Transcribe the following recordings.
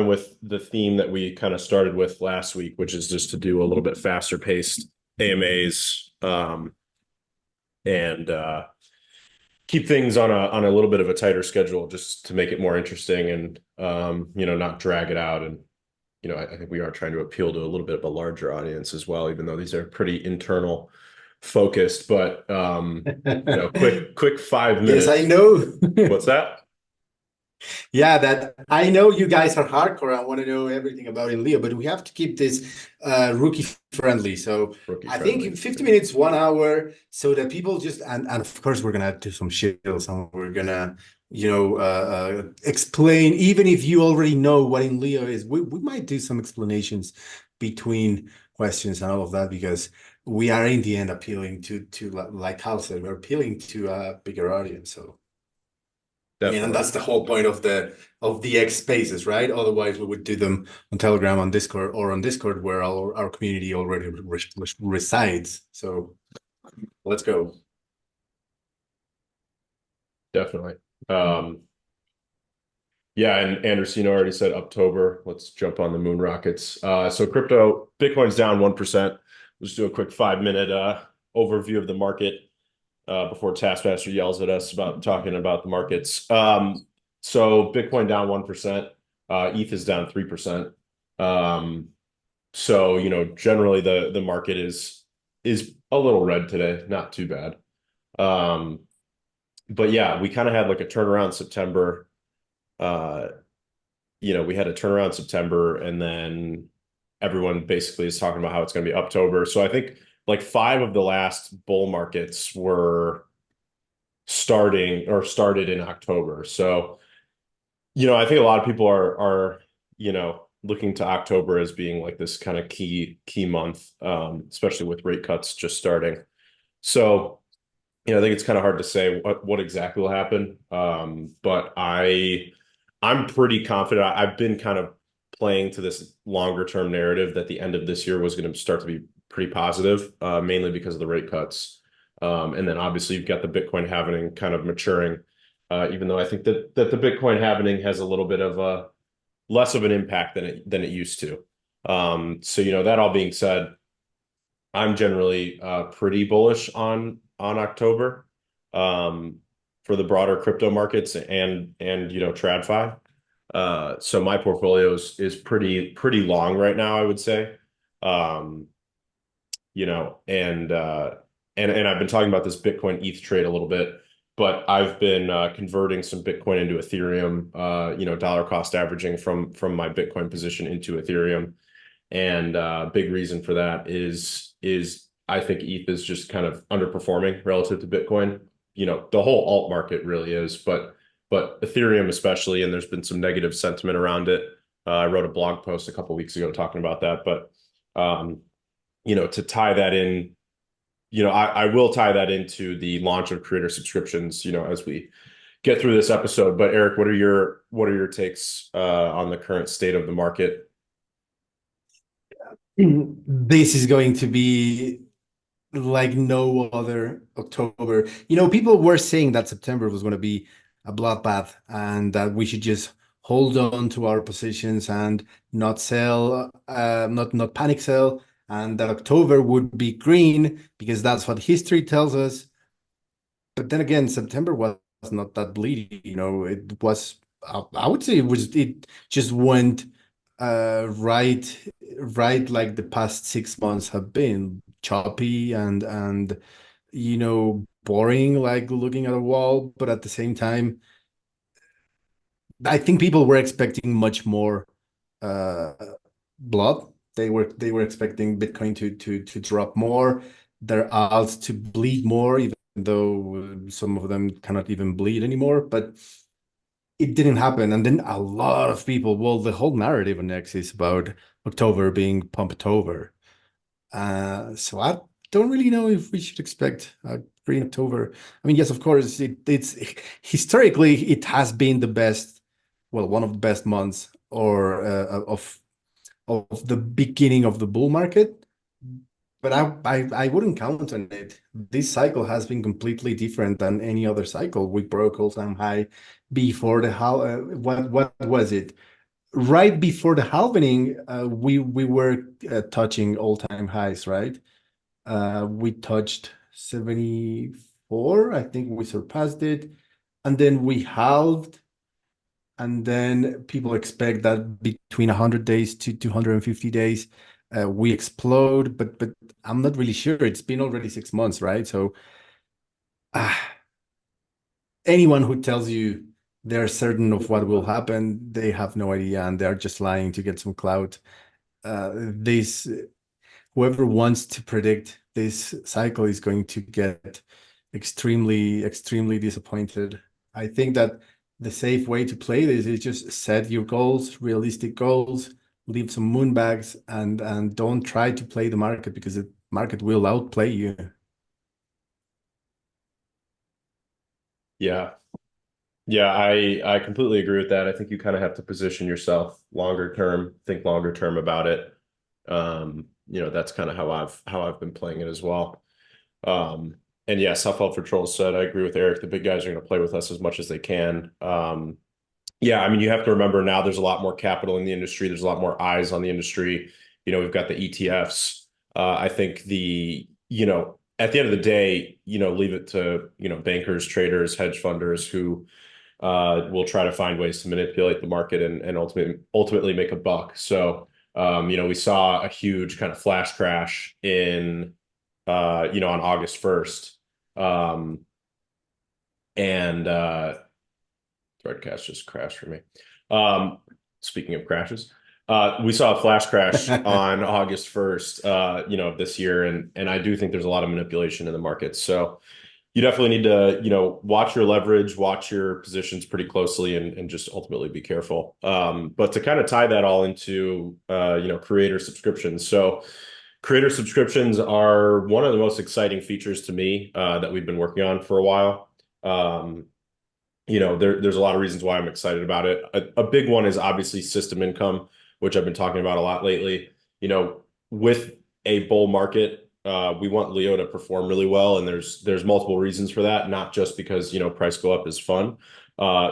rocking with the theme that we kind of started with last week, which is just to do a little bit faster paced AMAs, and keep things on a little bit of a tighter schedule, just to make it more interesting and not drag it out. And I think we are trying to appeal to a little bit of a larger audience as well, even though these are pretty internal focused. But quick 5 minutes. Yes, I know. What's that? Yeah, that I know you guys are hardcore. I want to know everything about INLEO, but we have to keep this rookie friendly. So Rookie I friendly. think 50 minutes, 1 hour, so that people just and of course we're gonna do some shields and we're gonna explain. Even if you already know what INLEO is, we might do some explanations between questions and all of that, because we are in the end appealing to like Hal said, we're appealing to a bigger audience. So. I mean, and Definitely. that's the whole point of the X spaces, right? Otherwise, we would do them on Telegram, on Discord, or on Discord, where our community already resides. So let's go. Definitely. Yeah, and Anderson already said October. Let's jump on the moon rockets. So crypto, Bitcoin's down 1%. Let's do a quick 5 minute overview of the market before Taskmaster yells at us about talking about the markets. So Bitcoin down 1%. ETH is down 3%. So generally the market is a little red today, not too bad. But yeah, we kind of had like a turnaround September. We had a turnaround September, and then everyone basically is talking about how it's going to be October. So I think like 5 of the last bull markets were started in October. So, I think a lot of people are looking to October as being like this kind of key month, especially with rate cuts just starting. So, I think it's kind of hard to say what exactly will happen. But I'm pretty confident. I've been kind of playing to this longer term narrative that the end of this year was going to start to be pretty positive, mainly because of the rate cuts. And then obviously you've got the Bitcoin halving kind of maturing, even though I think that the Bitcoin halving has a little bit of a less of an impact than it used to. So that all being said, I'm generally pretty bullish on October, for the broader crypto markets and TradFi. So my portfolio is pretty long right now, I would say. Um, and I've been talking about this Bitcoin ETH trade a little bit, but I've been converting some Bitcoin into Ethereum, dollar cost averaging from my Bitcoin position into Ethereum. And big reason for that is I think ETH is just kind of underperforming relative to Bitcoin. The whole alt market really is, but Ethereum especially, and there's been some negative sentiment around it. I wrote a blog post a couple weeks ago talking about that, but to tie that in, I will tie that into the launch of creator subscriptions, as we get through this episode. But Eric, what are your takes on the current state of the market? This is going to be like no other October. People were saying that September was going to be a bloodbath and that we should just hold on to our positions and not sell, not panic sell, and that October would be green because that's what history tells us. But then again, September was not that bleedy. It was, I would say it just went right like the past 6 months have been choppy and boring, like looking at a wall. But at the same time, I think people were expecting much more uh blood. They were expecting Bitcoin to drop more, their alts to bleed more, even though some of them cannot even bleed anymore. But it didn't happen. And then a lot of people, well, the whole narrative on X is about October being pumped over. So I don't really know if we should expect a green October. I mean, yes, of course, it's historically it has been the best, well, one of the best months or of the beginning of the bull market. But I wouldn't count on it. This cycle has been completely different than any other cycle. We broke all-time high before the how what was it? right before the halvening, we were touching all-time highs, right? We touched 74. I think we surpassed it. And then we halved. And then people expect that between 100 days to 250 days, we explode. But I'm not really sure. It's been already 6 months, right? So ah, anyone who tells you they're certain of what will happen, they have no idea and they're just lying to get some clout. This Whoever wants to predict this cycle is going to get extremely disappointed. I think that the safe way to play this is just set your goals, realistic goals, leave some moonbags, and don't try to play the market because the market will outplay you. Yeah. Yeah, I completely agree with that. I think you kind of have to position yourself longer term, think longer term about it. That's kind of how I've been playing it as well. Um, and yeah, self-help for trolls said, I agree with Eric. The big guys are going to play with us as much as they can. Yeah, I mean, you have to remember now there's a lot more capital in the industry. There's a lot more eyes on the industry. We've got the ETFs. I think at the end of the day, leave it to, bankers, traders, hedge funders who will try to find ways to manipulate the market and ultimately make a buck. So, we saw a huge kind of flash crash on August 1st. Um, and Threadcast just crashed for me. Um, Speaking of crashes, we saw a flash crash on August 1st, of this year, and I do think there's a lot of manipulation in the market. So you definitely need to, watch your leverage, watch your positions pretty closely, and just ultimately be careful. But to kind of tie that all into, creator subscriptions. So creator subscriptions are one of the most exciting features to me that we've been working on for a while. Um, there's a lot of reasons why I'm excited about it. A big one is obviously system income, which I've been talking about a lot lately. With a bull market, we want Leo to perform really well, and there's multiple reasons for that, not just because, price go up is fun,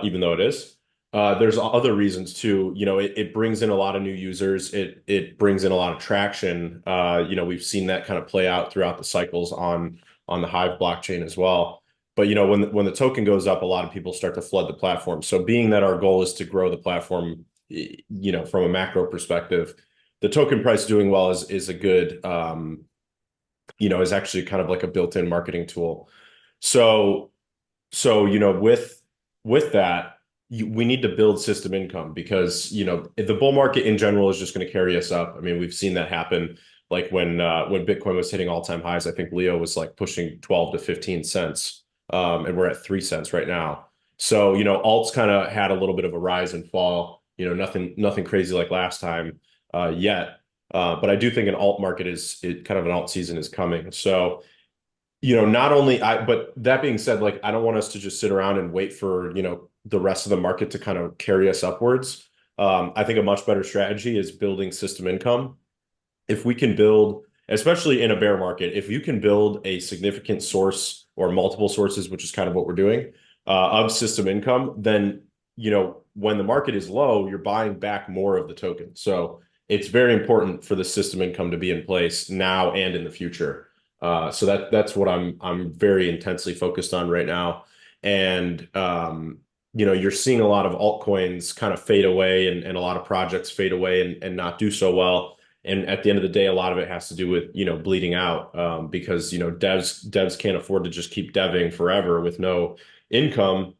even though it is. There's other reasons too. It brings in a lot of new users. It brings in a lot of traction. We've seen that kind of play out throughout the cycles on the Hive blockchain as well. But when the token goes up, a lot of people start to flood the platform. So being that our goal is to grow the platform, from a macro perspective, the token price doing well is a good, is actually kind of like a built-in marketing tool. So with that, we need to build system income because if the bull market in general is just going to carry us up. I mean, we've seen that happen. Like when Bitcoin was hitting all-time highs, I think Leo was like pushing 12 to 15 cents, and we're at 3 cents right now. So alts kind of had a little bit of a rise and fall. Nothing crazy like last time yet. But I do think an alt market kind of an alt season is coming. So not only but that being said, like, I don't want us to just sit around and wait for, the rest of the market to kind of carry us upwards. I think a much better strategy is building system income. If we can build, especially in a bear market, if you can build a significant source or multiple sources, which is kind of what we're doing, of system income, then, when the market is low, you're buying back more of the token. So it's very important for the system income to be in place now and in the future. So that's what I'm very intensely focused on right now. And you're seeing a lot of altcoins kind of fade away and a lot of projects fade away and not do so well. And at the end of the day, a lot of it has to do with, bleeding out, because, devs can't afford to just keep deving forever with no income.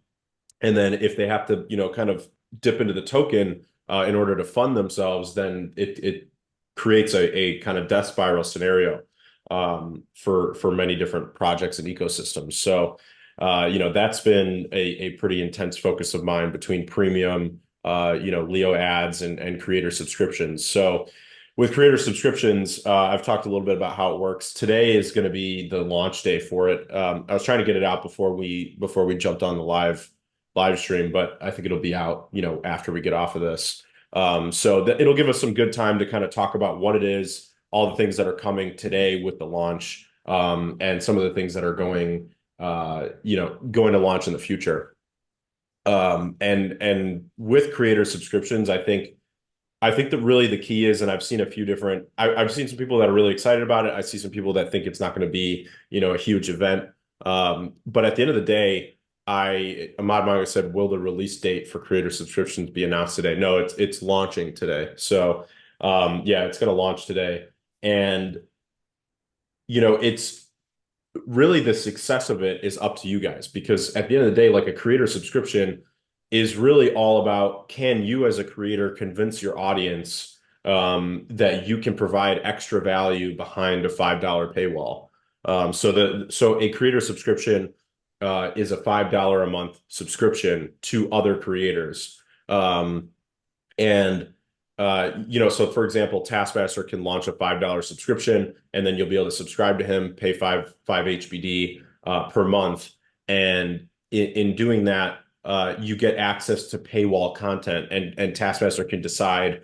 And then if they have to, kind of dip into the token in order to fund themselves, then it creates a kind of death spiral scenario for many different projects and ecosystems. So, that's been a pretty intense focus of mine between premium, Leo ads and creator subscriptions. So with creator subscriptions, I've talked a little bit about how it works. Today is going to be the launch day for it. I was trying to get it out before we jumped on the live stream, but I think it'll be out, after we get off of this. So that it'll give us some good time to kind of talk about what it is, all the things that are coming today with the launch, and some of the things that are going to launch in the future. And with creator subscriptions, I think I think that really the key is, and I've seen a few different, I've seen some people that are really excited about it. I see some people that think it's not going to be, a huge event. But at the end of the day, Ahmad Manga said, will the release date for creator subscriptions be announced today? No, it's launching today. So, yeah, it's going to launch today. And, it's really the success of it is up to you guys because at the end of the day, like a creator subscription is really all about can you as a creator convince your audience that you can provide extra value behind a $5 paywall. So a creator subscription is a $5 a month subscription to other creators. And so for example, Taskmaster can launch a $5 subscription, and then you'll be able to subscribe to him, pay five HBD per month. And in doing that, you get access to paywall content, and Taskmaster can decide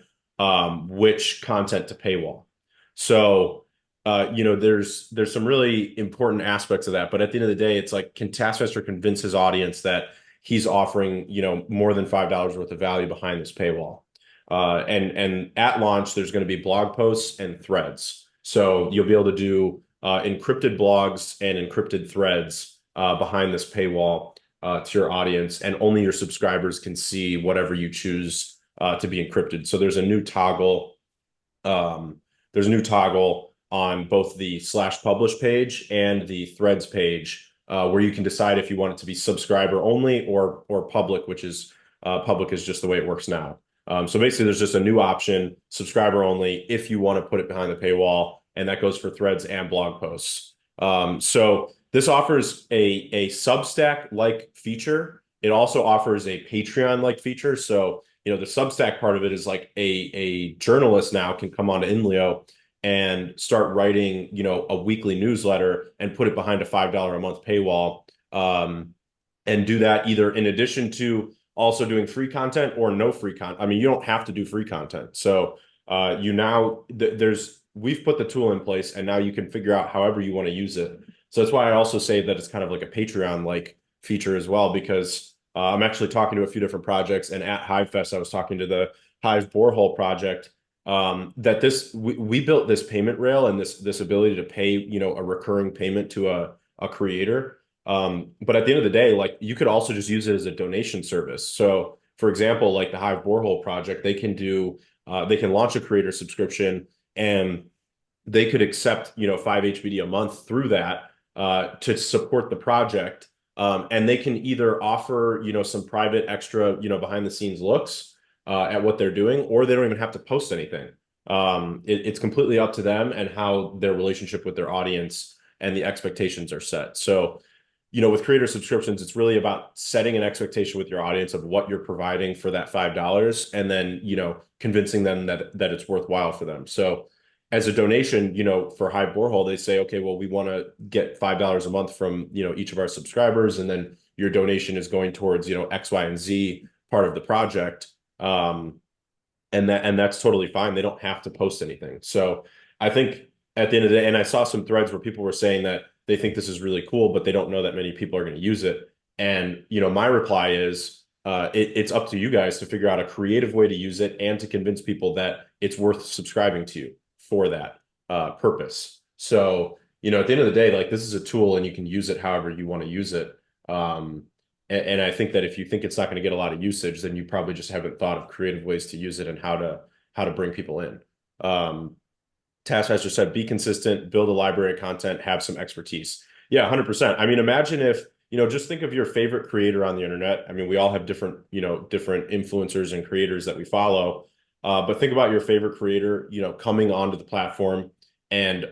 which content to paywall. So there's some really important aspects of that. But at the end of the day, it's like, can Taskmaster convince his audience that he's offering, more than $5 worth of value behind this paywall? And at launch, there's going to be blog posts and threads. So you'll be able to do encrypted blogs and encrypted threads behind this paywall to your audience, and only your subscribers can see whatever you choose to be encrypted. So there's a new toggle on both the /publish page and the threads page where you can decide if you want it to be subscriber only or public, which is public is just the way it works now. So basically, there's just a new option, subscriber only, if you want to put it behind the paywall, and that goes for threads and blog posts. So this offers a Substack-like feature. It also offers a Patreon-like feature. So, the Substack part of it is like a journalist now can come on to INLEO and start writing, a weekly newsletter and put it behind a $5 a month paywall, and do that either in addition to also doing free content or no free content. I mean, you don't have to do free content. So we've put the tool in place, and now you can figure out however you want to use it. So that's why I also say that it's kind of like a Patreon-like feature as well, because I'm actually talking to a few different projects, and at Hive Fest, I was talking to the Hive borehole project. That we built this payment rail and this ability to pay, a recurring payment to a creator. But at the end of the day, like you could also just use it as a donation service. So for example, like the Hive borehole project, they can launch a creator subscription, and they could accept, 5 HBD a month through that to support the project. And they can either offer, some private extra, behind the scenes looks at what they're doing, or they don't even have to post anything. It's completely up to them and how their relationship with their audience and the expectations are set. So, with creator subscriptions, it's really about setting an expectation with your audience of what you're providing for that $5, and then, convincing them that it's worthwhile for them. So as a donation, for Hive Borehole, they say, okay, well, we want to get $5 a month from, each of our subscribers, and then your donation is going towards, X, Y, and Z part of the project. And that's totally fine. They don't have to post anything. So I think at the end of the day, and I saw some threads where people were saying that they think this is really cool, but they don't know that many people are going to use it. And, my reply is, it's up to you guys to figure out a creative way to use it and to convince people that it's worth subscribing to you for that purpose. So, at the end of the day, like this is a tool and you can use it however you want to use it. And I think that if you think it's not going to get a lot of usage, then you probably just haven't thought of creative ways to use it and how to bring people in. Taskmaster said, be consistent, build a library of content, have some expertise. Yeah, 100%. I mean, imagine if, just think of your favorite creator on the internet. I mean, we all have different, different influencers and creators that we follow. But think about your favorite creator, coming onto the platform and,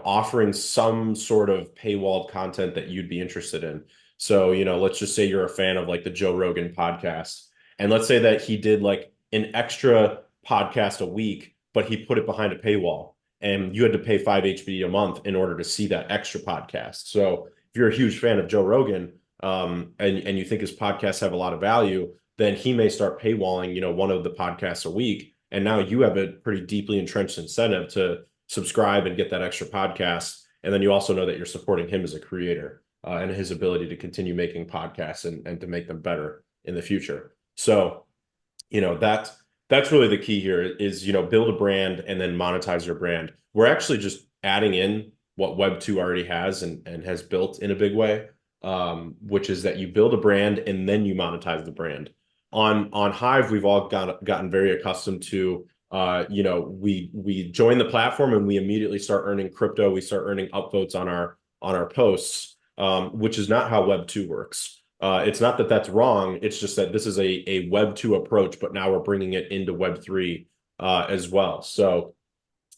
offering some sort of paywalled content that you'd be interested in. So, let's just say you're a fan of like the Joe Rogan podcast. And let's say that he did like an extra podcast a week, but he put it behind a paywall, and you had to pay 5 HBD a month in order to see that extra podcast. So if you're a huge fan of Joe Rogan, and you think his podcasts have a lot of value, then he may start paywalling, one of the podcasts a week. And now you have a pretty deeply entrenched incentive to subscribe and get that extra podcast. And then you also know that you're supporting him as a creator and his ability to continue making podcasts and to make them better in the future. So, That's really the key here is, build a brand and then monetize your brand. We're actually just adding in what Web 2 already has and has built in a big way, which is that you build a brand and then you monetize the brand. On Hive, we've all gotten very accustomed to, we join the platform and we immediately start earning crypto. We start earning upvotes on our posts, which is not how Web 2 works. It's not that that's wrong. It's just that this is a Web 2 approach, but now we're bringing it into Web 3 as well. So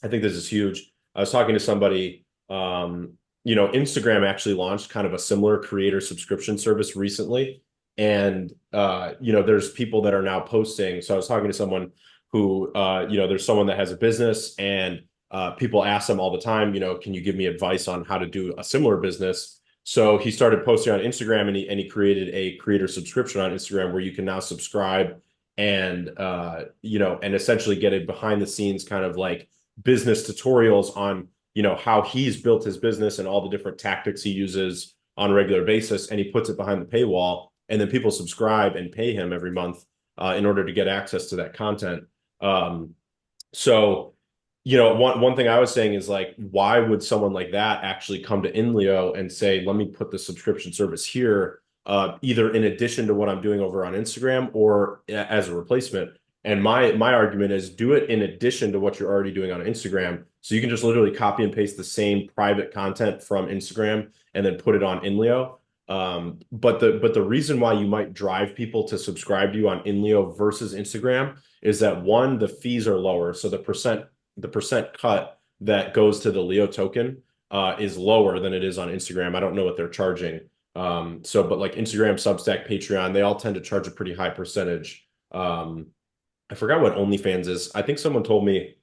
I think this is huge. I was talking to somebody, Instagram actually launched kind of a similar creator subscription service recently. And, there's people that are now posting. So I was talking to someone who, there's someone that has a business and people ask them all the time, can you give me advice on how to do a similar business? So he started posting on Instagram and he created a creator subscription on Instagram where you can now subscribe and, and essentially get a behind the scenes kind of like business tutorials on, how he's built his business and all the different tactics he uses on a regular basis. And he puts it behind the paywall and then people subscribe and pay him every month in order to get access to that content. So, one thing I was saying is like, why would someone like that actually come to INLEO and say, let me put the subscription service here, either in addition to what I'm doing over on Instagram or as a replacement? And my argument is do it in addition to what you're already doing on Instagram. So you can just literally copy and paste the same private content from Instagram and then put it on INLEO. But the reason why you might drive people to subscribe to you on INLEO versus Instagram is that one, the fees are lower. So the percent cut that goes to the Leo token is lower than it is on Instagram. I don't know what they're charging. But like Instagram, Substack, Patreon, they all tend to charge a pretty high percentage. I forgot what OnlyFans is. I think someone told me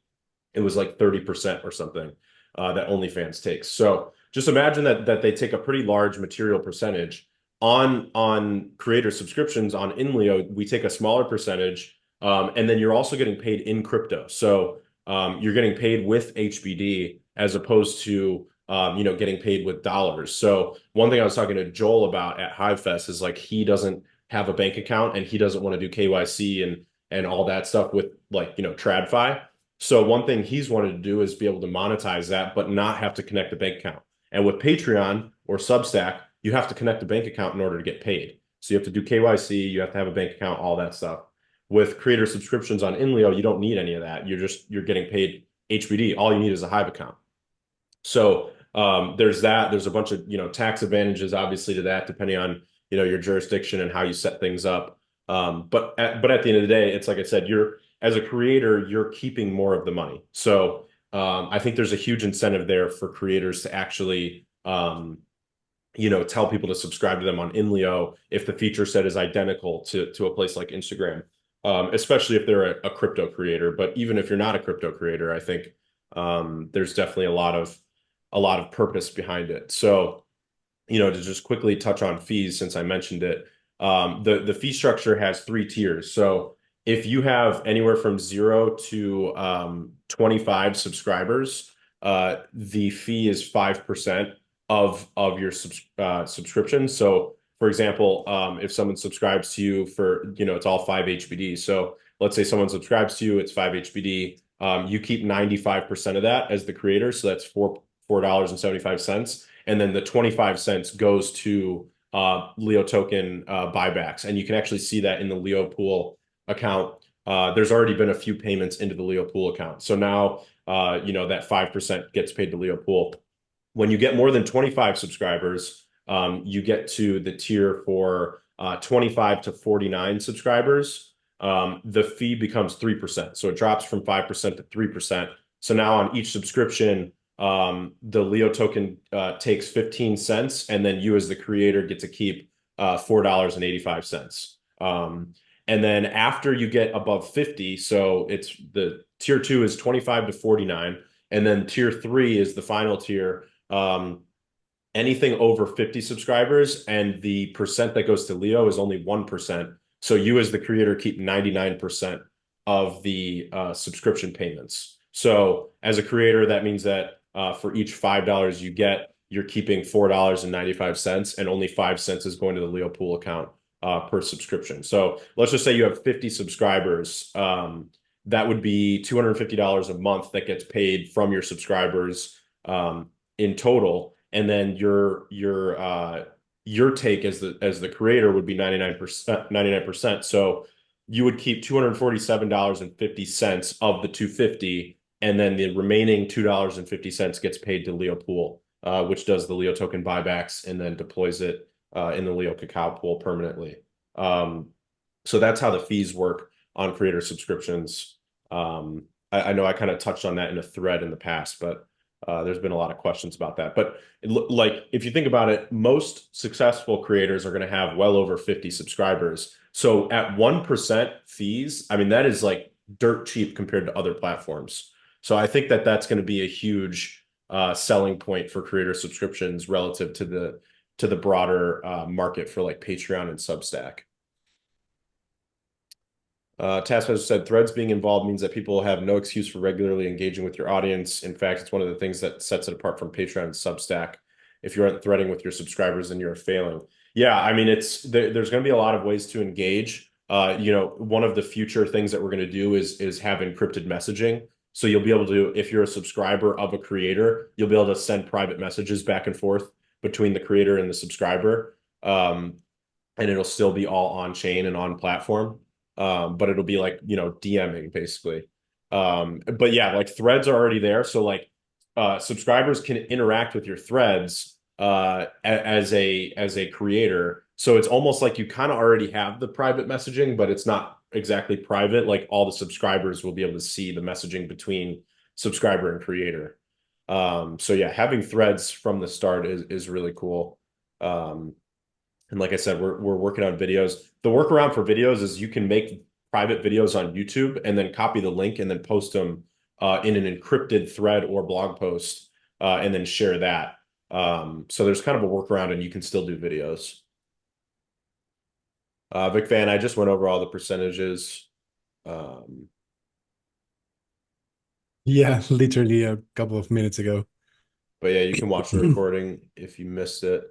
it was like 30% or something that OnlyFans takes. So just imagine that they take a pretty large material percentage on creator subscriptions on INLEO. We take a smaller percentage, and then you're also getting paid in crypto. So you're getting paid with HBD as opposed to getting paid with dollars. So one thing I was talking to Joel about at HiveFest is like he doesn't have a bank account and he doesn't want to do KYC and all that stuff with like TradFi. So one thing he's wanted to do is be able to monetize that, but not have to connect a bank account. And with Patreon or Substack, you have to connect a bank account in order to get paid. So you have to do KYC, you have to have a bank account, all that stuff. With creator subscriptions on INLEO, you don't need any of that. You're getting paid HBD. All you need is a Hive account. So there's that. There's a bunch of tax advantages, obviously, to that, depending on your jurisdiction and how you set things up. But at the end of the day, it's like I said, you're as a creator, you're keeping more of the money. So I think there's a huge incentive there for creators to actually tell people to subscribe to them on INLEO if the feature set is identical to a place like Instagram, especially if they're a crypto creator. But even if you're not a crypto creator, I think there's definitely a lot of purpose behind it. So, to just quickly touch on fees, since I mentioned it, the fee structure has 3 tiers. So if you have anywhere from 0 to 25 subscribers, the fee is 5% of your subscription. So for example, if someone subscribes to you for, it's all 5 HBD. So let's say someone subscribes to you, it's 5 HBD. You keep 95% of that as the creator. So that's $4.75. And then the 25 cents goes to Leo token buybacks. And you can actually see that in the Leo pool account. There's already been a few payments into the Leo pool account. So now, that 5% gets paid to Leo pool. When you get more than 25 subscribers, you get to the tier for 25 to 49 subscribers. The fee becomes 3%. So it drops from 5% to 3%. So now on each subscription, the Leo token takes 15 cents, and then you as the creator get to keep $4.85. And then after you get above 50, so it's the tier 2 is 25 to 49, and then tier 3 is the final tier. Anything over 50 subscribers, and the percent that goes to Leo is only 1%. So you as the creator keep 99% of the subscription payments. So as a creator, that means that for each $5 you get, you're keeping $4.95, and only 5 cents is going to the Leo pool account. per subscription. So let's just say you have 50 subscribers. That would be $250 a month that gets paid from your subscribers in total. And then your take as the creator would be 99%. So you would keep $247.50 of the 250, and then the remaining $2.50 gets paid to Leo Pool, which does the Leo token buybacks and then deploys it in the Leo Cacao pool permanently. So that's how the fees work on creator subscriptions. I know I kind of touched on that in a thread in the past, but there's been a lot of questions about that. But like, if you think about it, most successful creators are going to have well over 50 subscribers. So at 1% fees, I mean, that is like dirt cheap compared to other platforms. So I think that that's going to be a huge selling point for creator subscriptions relative to the broader market for like Patreon and Substack. Taskmaster said threads being involved means that people have no excuse for regularly engaging with your audience. In fact, it's one of the things that sets it apart from Patreon and Substack. If you aren't threading with your subscribers, then you're failing. Yeah, I mean, there's going to be a lot of ways to engage. One of the future things that we're going to do is have encrypted messaging. So you'll be able to, if you're a subscriber of a creator, you'll be able to send private messages back and forth between the creator and the subscriber. And it'll still be all on chain and on platform. But it'll be like, DMing basically. But yeah, like threads are already there. So like subscribers can interact with your threads as a creator. So it's almost like you kind of already have the private messaging, but it's not exactly private. Like all the subscribers will be able to see the messaging between subscriber and creator. So yeah, having threads from the start is really cool. And like I said, we're working on videos. The workaround for videos is you can make private videos on YouTube and then copy the link and then post them in an encrypted thread or blog post and then share that. So there's kind of a workaround and you can still do videos. Vic Van, I just went over all the percentages. Um, Yeah, literally a couple of minutes ago. but yeah, you can watch the recording if you missed it.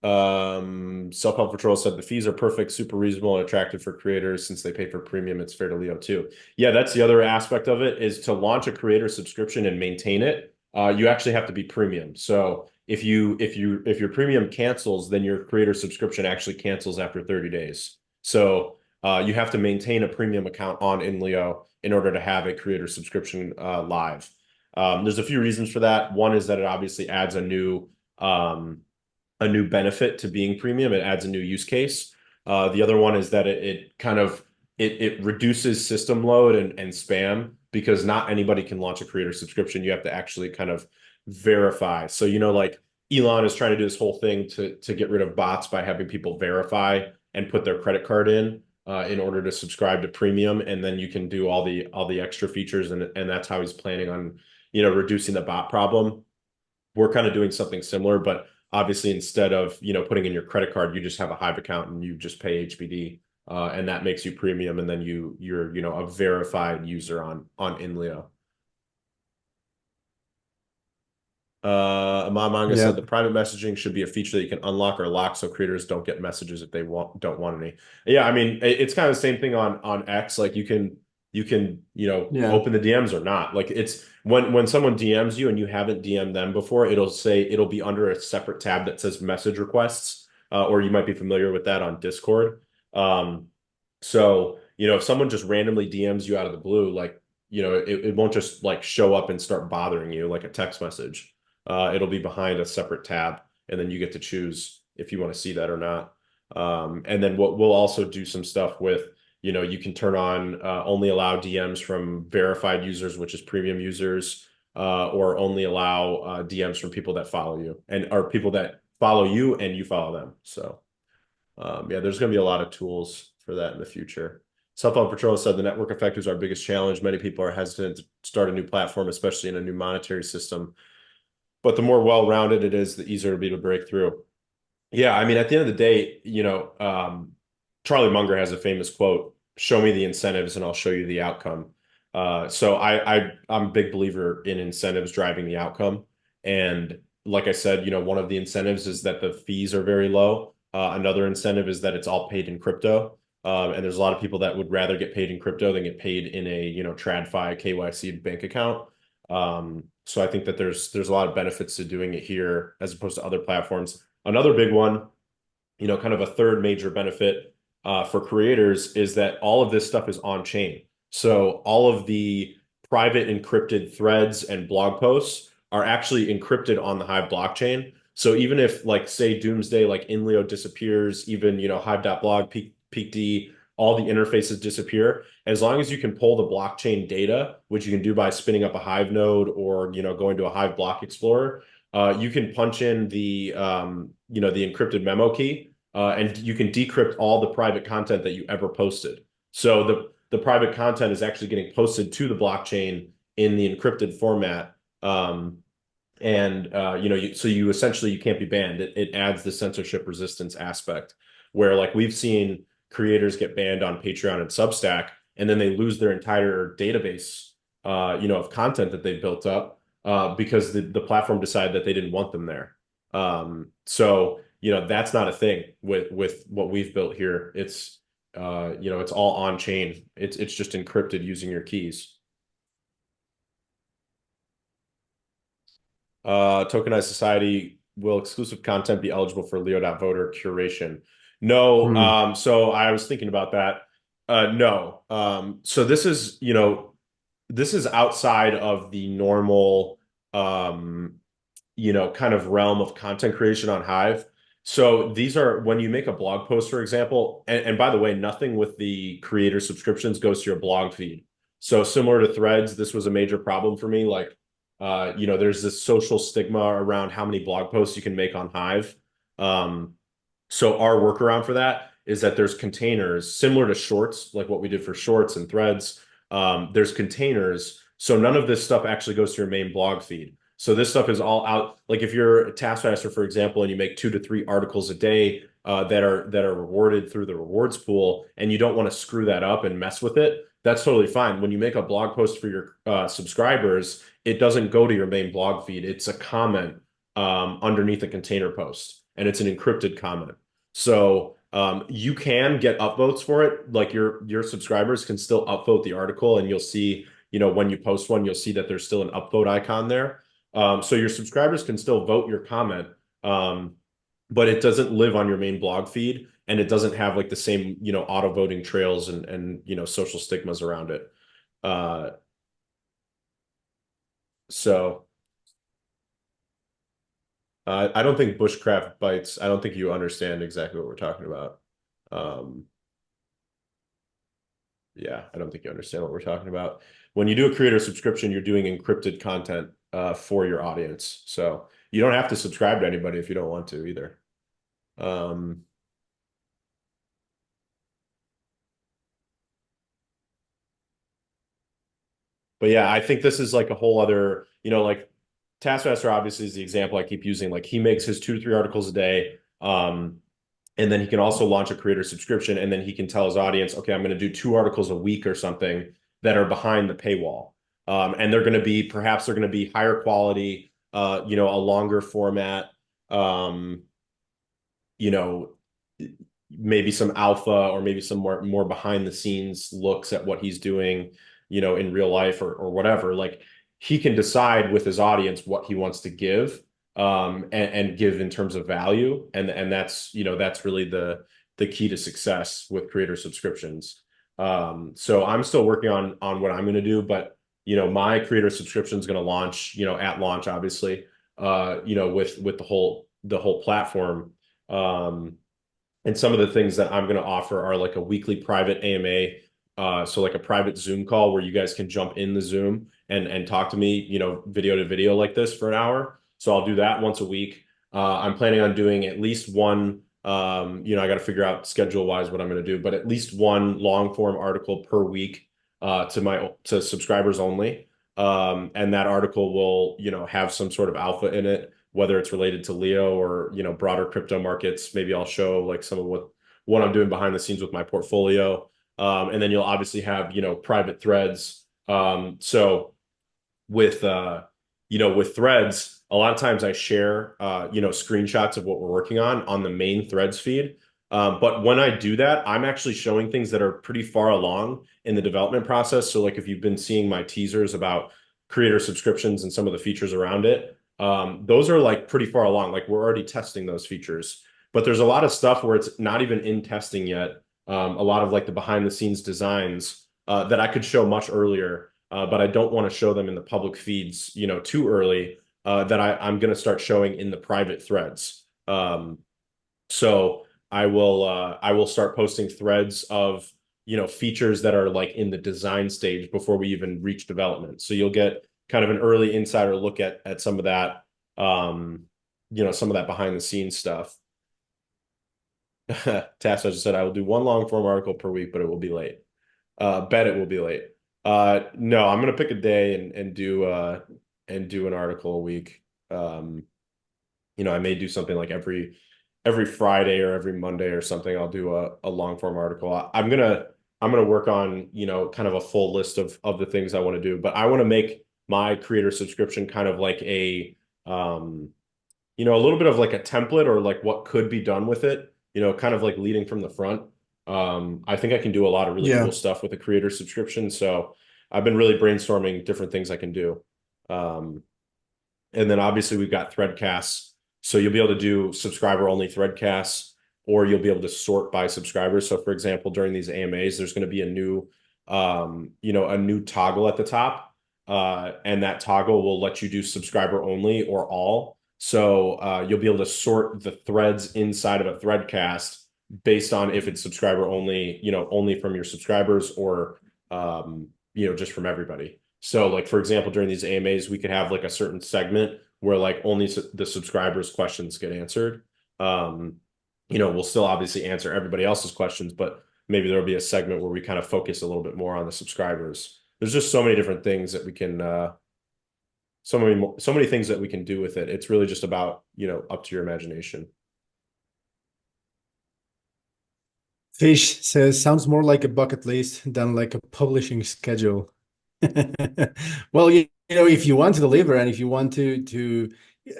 Self-help patrol said the fees are perfect, super reasonable, and attractive for creators since they pay for premium. It's fair to Leo too. Yeah, that's the other aspect of it is to launch a creator subscription and maintain it. You actually have to be premium. So if your premium cancels, then your creator subscription actually cancels after 30 days. So you have to maintain a premium account on INLEO in order to have a creator subscription live. There's a few reasons for that. One is that it obviously adds a new benefit to being premium. It adds a new use case. The other one is that it kind of it reduces system load and spam because not anybody can launch a creator subscription. You have to actually kind of verify. So, like Elon is trying to do this whole thing to get rid of bots by having people verify and put their credit card in order to subscribe to premium, and then you can do all the extra features, and that's how he's planning on reducing the bot problem. We're kind of doing something similar, but obviously instead of putting in your credit card, you just have a Hive account and you just pay HBD, and that makes you premium, and then you're a verified user on INLEO. Amon Manga Yeah, said the private messaging should be a feature that you can unlock or lock so creators don't get messages if they don't want any. Yeah, I mean it's kind of the same thing on X. Like you can yeah, open the DMs or not. Like it's when someone DMs you and you haven't DM'd them before, it'll be under a separate tab that says message requests, or you might be familiar with that on Discord. So if someone just randomly DMs you out of the blue, like it won't just like show up and start bothering you like a text message. It'll be behind a separate tab, and then you get to choose if you want to see that or not. And then we'll also do some stuff with, you can turn on only allow DMs from verified users, which is premium users, or only allow DMs from people that follow you and are people that follow you and you follow them. So yeah, there's going to be a lot of tools for that in the future. Self-help Patrol said the network effect is our biggest challenge. Many people are hesitant to start a new platform, especially in a new monetary system. But the more well-rounded it is, the easier it'll be to break through. Yeah, I mean, at the end of the day, Charlie Munger has a famous quote: "Show me the incentives, and I'll show you the outcome." So I'm a big believer in incentives driving the outcome. And like I said, one of the incentives is that the fees are very low. Another incentive is that it's all paid in crypto. And there's a lot of people that would rather get paid in crypto than get paid in a, TradFi KYC bank account. So I think that there's a lot of benefits to doing it here as opposed to other platforms. Another big one, kind of a third major benefit for creators is that all of this stuff is on chain. So all of the private encrypted threads and blog posts are actually encrypted on the Hive blockchain. So even if, like, say Doomsday, like INLEO disappears, even, Hive.blog, peakd, all the interfaces disappear. As long as you can pull the blockchain data, which you can do by spinning up a Hive node or, going to a Hive block explorer, you can punch in the encrypted memo key, and you can decrypt all the private content that you ever posted. So the private content is actually getting posted to the blockchain in the encrypted format. And so you essentially, you can't be banned. It adds the censorship resistance aspect, where, like, we've seen creators get banned on Patreon and Substack, and then they lose their entire database, of content that they built up, because the platform decided that they didn't want them there. So that's not a thing with what we've built here. It's all on chain. It's just encrypted using your keys. Tokenized society, will exclusive content be eligible for Leo.voter curation? No. Hmm. So I was thinking about that. No. So this is outside of the normal, kind of realm of content creation on Hive. So these are when you make a blog post, for example, and by the way, nothing with the creator subscriptions goes to your blog feed. So similar to Threads, this was a major problem for me. Like, there's this social stigma around how many blog posts you can make on Hive. So our workaround for that is that there's containers similar to Shorts, like what we did for Shorts and Threads. There's containers, so none of this stuff actually goes to your main blog feed. So this stuff is all out. Like if you're a taskmaster, for example, and you make 2 to 3 articles a day, that are rewarded through the rewards pool, and you don't want to screw that up and mess with it, that's totally fine. When you make a blog post for your subscribers, it doesn't go to your main blog feed. It's a comment underneath a container post, and it's an encrypted comment. So you can get upvotes for it. Like your subscribers can still upvote the article, and you'll see, when you post one, you'll see that there's still an upvote icon there. So your subscribers can still vote your comment, but it doesn't live on your main blog feed, and it doesn't have like the same, auto voting trails and social stigmas around it. Uh, so I don't think bushcraft bites. I don't think you understand exactly what we're talking about. Um, yeah, I don't think you understand what we're talking about. When you do a creator subscription, you're doing encrypted content for your audience. So you don't have to subscribe to anybody if you don't want to either. Um, but yeah, I think this is like a whole other, like Taskmaster obviously is the example I keep using. Like he makes his 2 to 3 articles a day. And then he can also launch a creator subscription, and then he can tell his audience, okay, I'm going to do 2 articles a week or something that are behind the paywall. And perhaps they're going to be higher quality, a longer format, um, you know, maybe some alpha or maybe some more behind the scenes looks at what he's doing, in real life or whatever. Like he can decide with his audience what he wants to give, and give in terms of value. And that's really the key to success with creator subscriptions. So I'm still working on what I'm going to do, but my creator subscription is going to launch, at launch, obviously, with the whole platform. Um, and some of the things that I'm going to offer are like a weekly private AMA. So like a private Zoom call where you guys can jump in the Zoom and talk to me, video to video like this for an hour. So I'll do that once a week. I'm planning on doing at least one, I got to figure out schedule wise what I'm going to do, but at least one long form article per week, to subscribers only. And that article will, have some sort of alpha in it, whether it's related to Leo or, broader crypto markets. Maybe I'll show like some of what I'm doing behind the scenes with my portfolio. And then you'll obviously have, private threads. So with, with threads, a lot of times I share, screenshots of what we're working on the main threads feed. But when I do that, I'm actually showing things that are pretty far along in the development process. So like if you've been seeing my teasers about creator subscriptions and some of the features around it, those are like pretty far along. Like we're already testing those features, but there's a lot of stuff where it's not even in testing yet. A lot of like the behind the scenes designs that I could show much earlier, but I don't want to show them in the public feeds, too early. That I'm going to start showing in the private threads. So I will start posting threads of features that are like in the design stage before we even reach development. So you'll get kind of an early insider look at some of that, some of that behind the scenes stuff. Task, as I said, I will do one long form article per week, but it will be late. Bet it will be late. No, I'm gonna pick a day and do an article a week. I may do something like every Friday or every Monday or something. I'll do a long form article. I'm gonna work on, kind of a full list of the things I want to do, but I want to make my creator subscription kind of like a little bit of like a template or like what could be done with it, kind of like leading from the front. I think I can do a lot of really Yeah. cool stuff with a creator subscription. So I've been really brainstorming different things I can do. Um, and then obviously we've got threadcasts. So you'll be able to do subscriber only threadcasts, or you'll be able to sort by subscribers. So for example, during these AMAs, there's going to be a new toggle at the top. And that toggle will let you do subscriber only or all. So you'll be able to sort the threads inside of a threadcast based on if it's subscriber only, only from your subscribers or just from everybody. So like for example, during these AMAs, we could have like a certain segment where like only the subscribers' questions get answered. We'll still obviously answer everybody else's questions, but maybe there'll be a segment where we kind of focus a little bit more on the subscribers. There's just so many different things that we can so many things that we can do with it. It's really just about, up to your imagination. Fish says, sounds more like a bucket list than like a publishing schedule. Well, if you want to deliver and if you want to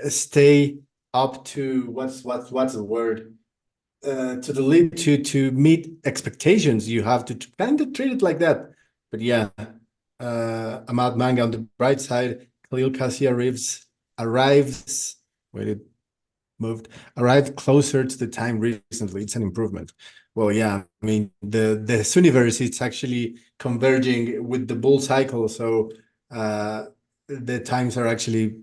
stay up to what's the word? To deliver to meet expectations, you have to kind of treat it like that. But yeah, Ahmad Manga on the bright side, Khalil Kasi arrives. Wait, it moved. Arrived closer to the time recently. It's an improvement. Well, yeah, I mean the universe is actually converging with the bull cycle, so the times are actually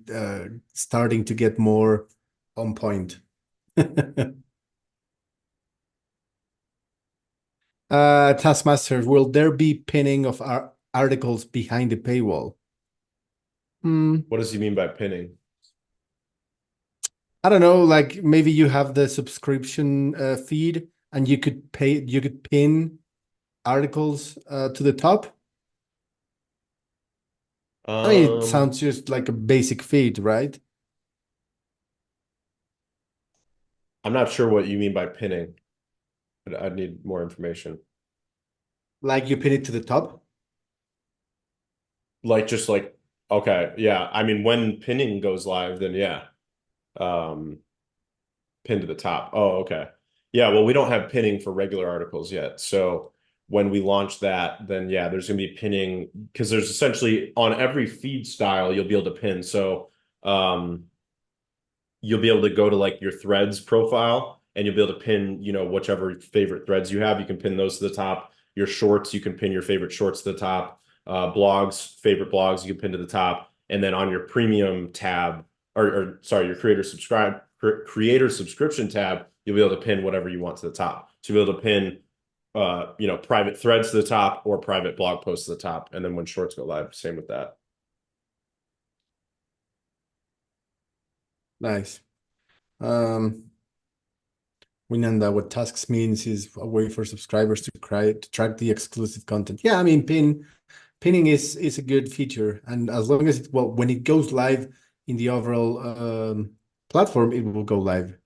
starting to get more on point. Taskmaster, will there be pinning of our articles behind the paywall? Hmm, What does he mean by pinning? I don't know, like maybe you have the subscription feed and you could pin articles to the top. I mean, it Um, sounds just like a basic feed, right? I'm not sure what you mean by pinning. I'd need more information. Like you pin it to the top. Like just like okay, yeah. I mean, when pinning goes live, then yeah. Um, Pin to the top. Oh, okay. Yeah, well, we don't have pinning for regular articles yet. So when we launch that, then yeah, there's gonna be pinning because there's essentially on every feed style you'll be able to pin. So um you'll be able to go to like your threads profile and you'll be able to pin, whichever favorite threads you have. You can pin those to the top. Your shorts, you can pin your favorite shorts to the top. Blogs, favorite blogs, you can pin to the top. And then on your premium tab, or sorry, your creator subscription tab, you'll be able to pin whatever you want to the top. So you'll be able to pin private threads to the top or private blog posts to the top. And then when shorts go live, same with that. Nice. Um, Winanda, what tasks means is a way for subscribers to track the exclusive content. Yeah, I mean, pinning is a good feature, and as long as when it goes live in the overall platform, it will go live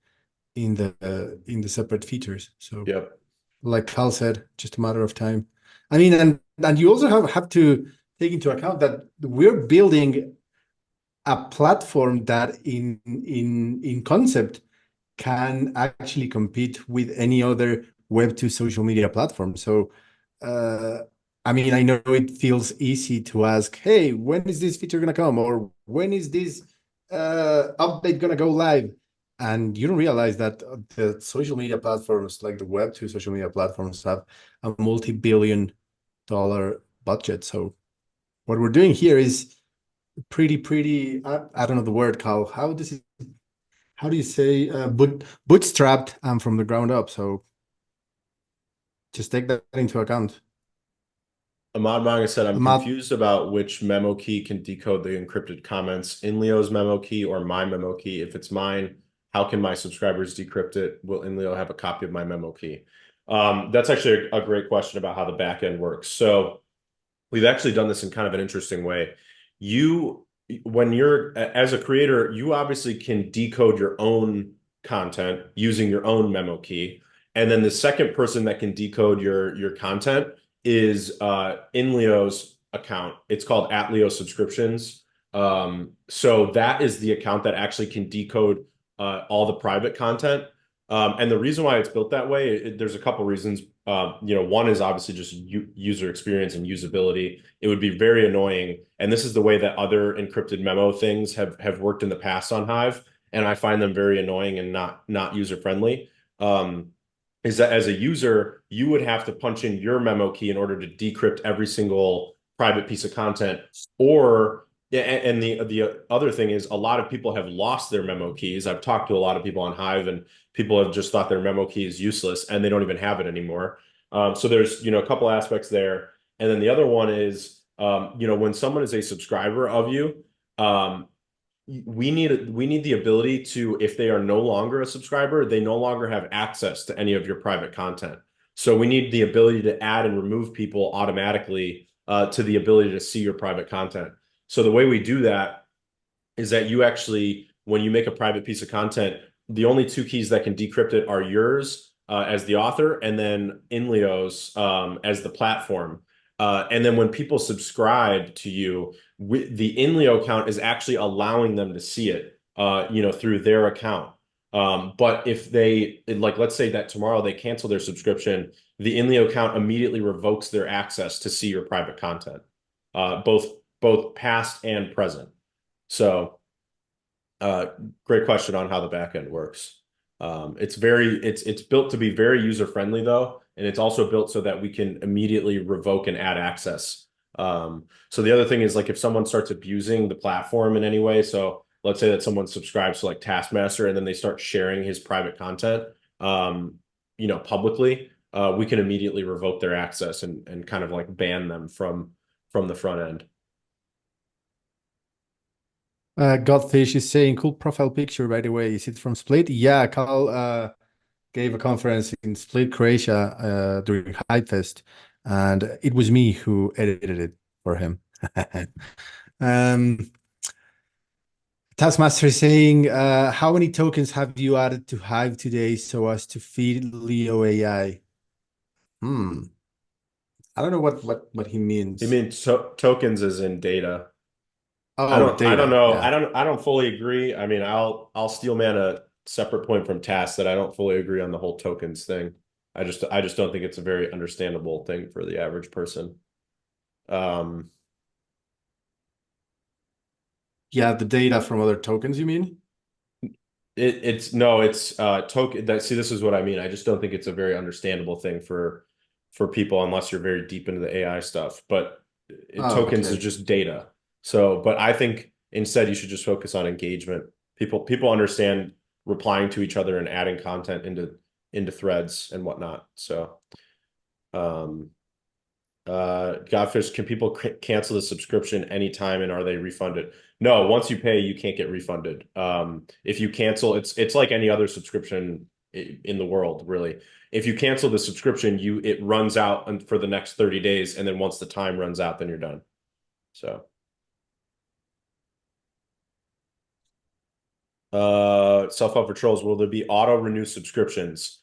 in the separate features. So, Yep. like Cal said, just a matter of time. I mean, and you also have to take into account that we're building a platform that in concept can actually compete with any other Web2 social media platform. So, uh, I mean, I know it feels easy to ask, hey, when is this feature going to come? Or when is this update going to go live? And you don't realize that the social media platforms, like the Web2 social media platforms, have a multi-billion dollar budget. So what we're doing here is pretty, I don't know the word, Carl. How do you say, bootstrapped and from the ground up? So just take that into account. Ahmad Manga said, I'm Matt, confused about which memo key can decode the encrypted comments, INLEO's memo key or my memo key. If it's mine, how can my subscribers decrypt it? Will INLEO have a copy of my memo key? That's actually a great question about how the back end works. So we've actually done this in kind of an interesting way. You, when you're as a creator, you obviously can decode your own content using your own memo key. And then the second person that can decode your content is INLEO's account. It's called @Leo subscriptions. So that is the account that actually can decode all the private content. And the reason why it's built that way, there's a couple reasons. One is obviously just user experience and usability. It would be very annoying, and this is the way that other encrypted memo things have worked in the past on Hive, and I find them very annoying and not user friendly. Um, is that as a user, you would have to punch in your memo key in order to decrypt every single private piece of content, or yeah, and the other thing is a lot of people have lost their memo keys. I've talked to a lot of people on Hive, and people have just thought their memo key is useless and they don't even have it anymore. So there's, a couple aspects there. And then the other one is, when someone is a subscriber of you, um, we need the ability to, if they are no longer a subscriber, they no longer have access to any of your private content. So we need the ability to add and remove people automatically to the ability to see your private content. So the way we do that is that you actually, when you make a private piece of content, the only two keys that can decrypt it are yours as the author, and then INLEO's as the platform. And then when people subscribe to you, the INLEO account is actually allowing them to see it, through their account. But if they, like, let's say that tomorrow they cancel their subscription, the INLEO account immediately revokes their access to see your private content, both past and present. So, uh, great question on how the back end works. It's built to be very user friendly though, and it's also built so that we can immediately revoke and add access. So the other thing is, like, if someone starts abusing the platform in any way, so let's say that someone subscribes to like Taskmaster and then they start sharing his private content, publicly, we can immediately revoke their access and kind of like ban them from the front end. Godfish is saying, cool profile picture, by the way. Is it from Split? Yeah, Carl gave a conference in Split, Croatia during Hive Fest, and it was me who edited it for him. um, Taskmaster is saying, how many tokens have you added to Hive today so as to feed Leo AI? Hmm. I don't know what he I means. mean, tokens is in data. Oh, I don't data. know. Yeah. I don't fully agree. I mean, I'll steel man a separate point from Task that I don't fully agree on the whole tokens thing. I just don't think it's a very understandable thing for the average person. Um, Yeah, the data from other tokens, you mean? it's no, it's token that see, this is what I mean. I just don't think it's a very understandable thing for people unless you're very deep into the AI stuff. But Oh, tokens is okay. just data. So, but I think instead you should just focus on engagement. People understand replying to each other and adding content into threads and whatnot. So, um, Godfish, can people cancel the subscription anytime and are they refunded? No, once you pay, you can't get refunded. If you cancel, it's like any other subscription in the world, really. If you cancel the subscription, it runs out for the next 30 days, and then once the time runs out, then you're done. So, self-help for trolls, will there be auto renew subscriptions?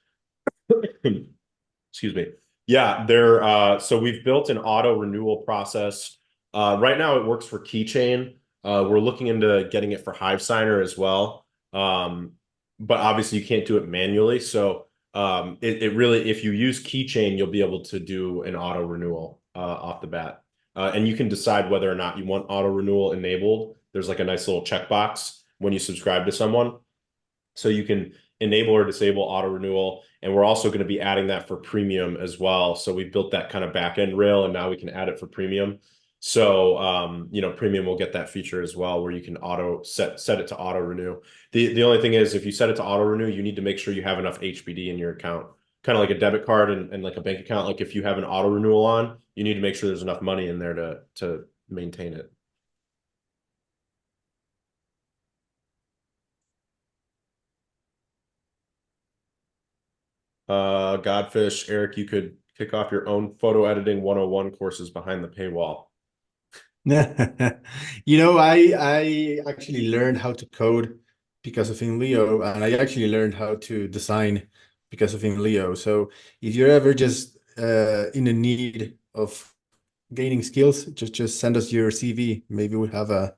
Excuse me. Yeah, so we've built an auto renewal process. Right now it works for Keychain. We're looking into getting it for Hive Signer as well. But obviously you can't do it manually. So it really, if you use Keychain, you'll be able to do an auto renewal off the bat. And you can decide whether or not you want auto renewal enabled. There's like a nice little checkbox when you subscribe to someone. So you can enable or disable auto renewal. And we're also going to be adding that for premium as well. So we built that kind of back end rail and now we can add it for premium. So premium will get that feature as well where you can auto set it to auto renew. The only thing is if you set it to auto renew, you need to make sure you have enough HBD in your account. Kind of like a debit card and like a bank account. Like if you have an auto renewal on, you need to make sure there's enough money in there to maintain it. Godfish, Eric, you could kick off your own photo editing 101 courses behind the paywall. I actually learned how to code because of INLEO, and I actually learned how to design because of INLEO. So if you're ever just in a need of gaining skills, just send us your CV. Maybe we have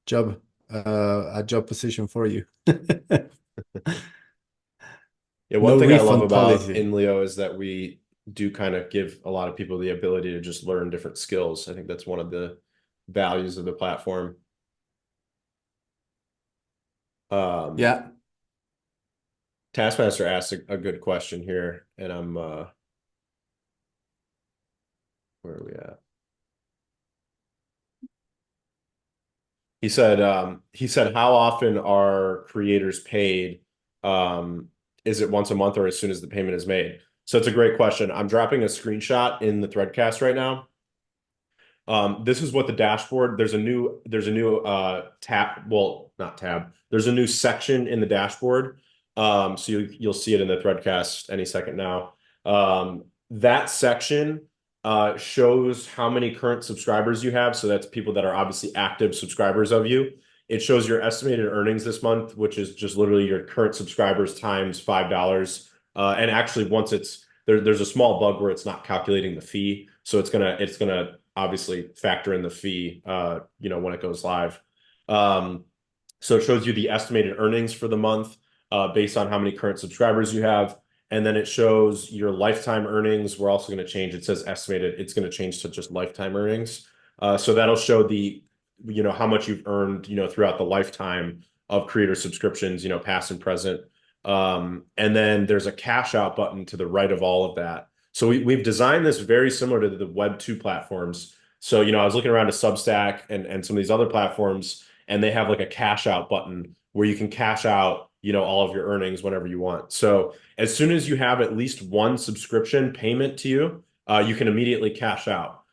job a job position for you. Yeah, one No thing I love refund about policy. INLEO is that we do kind of give a lot of people the ability to just learn different skills. I think that's one of the values of the platform. Um, Yeah. Taskmaster asked a good question here, and where are we at? He said, how often are creators paid? Um, is it once a month or as soon as the payment is made? So it's a great question. I'm dropping a screenshot in the Threadcast right now. This is what the dashboard, there's a new tab, well, not tab. There's a new section in the dashboard. So you'll see it in the Threadcast any second now. That section shows how many current subscribers you have. So that's people that are obviously active subscribers of you. It shows your estimated earnings this month, which is just literally your current subscribers times $5. And actually, once there's a small bug where it's not calculating the fee, so it's gonna obviously factor in the fee, when it goes live. Um, so it shows you the estimated earnings for the month based on how many current subscribers you have. And then it shows your lifetime earnings. We're also going to change. It says estimated. It's going to change to just lifetime earnings. So that'll show how much you've earned, throughout the lifetime of creator subscriptions, past and present. And then there's a cash out button to the right of all of that. So we've designed this very similar to the Web 2 platforms. So, I was looking around to Substack and some of these other platforms, and they have like a cash out button where you can cash out, all of your earnings whenever you want. So as soon as you have at least one subscription payment to you, you can immediately cash out.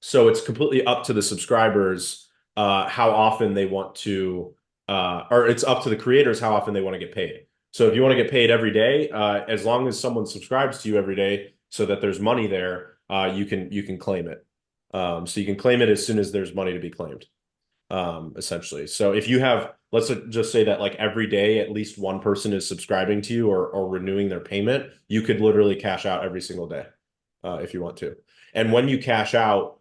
So it's completely up to the subscribers how often they want to, or it's up to the creators how often they want to get paid. So if you want to get paid every day, as long as someone subscribes to you every day, so that there's money there, you can claim it. So you can claim it as soon as there's money to be claimed, essentially. So if you have, let's just say that like every day at least one person is subscribing to you or renewing their payment, you could literally cash out every single day if you want to. And when you cash out,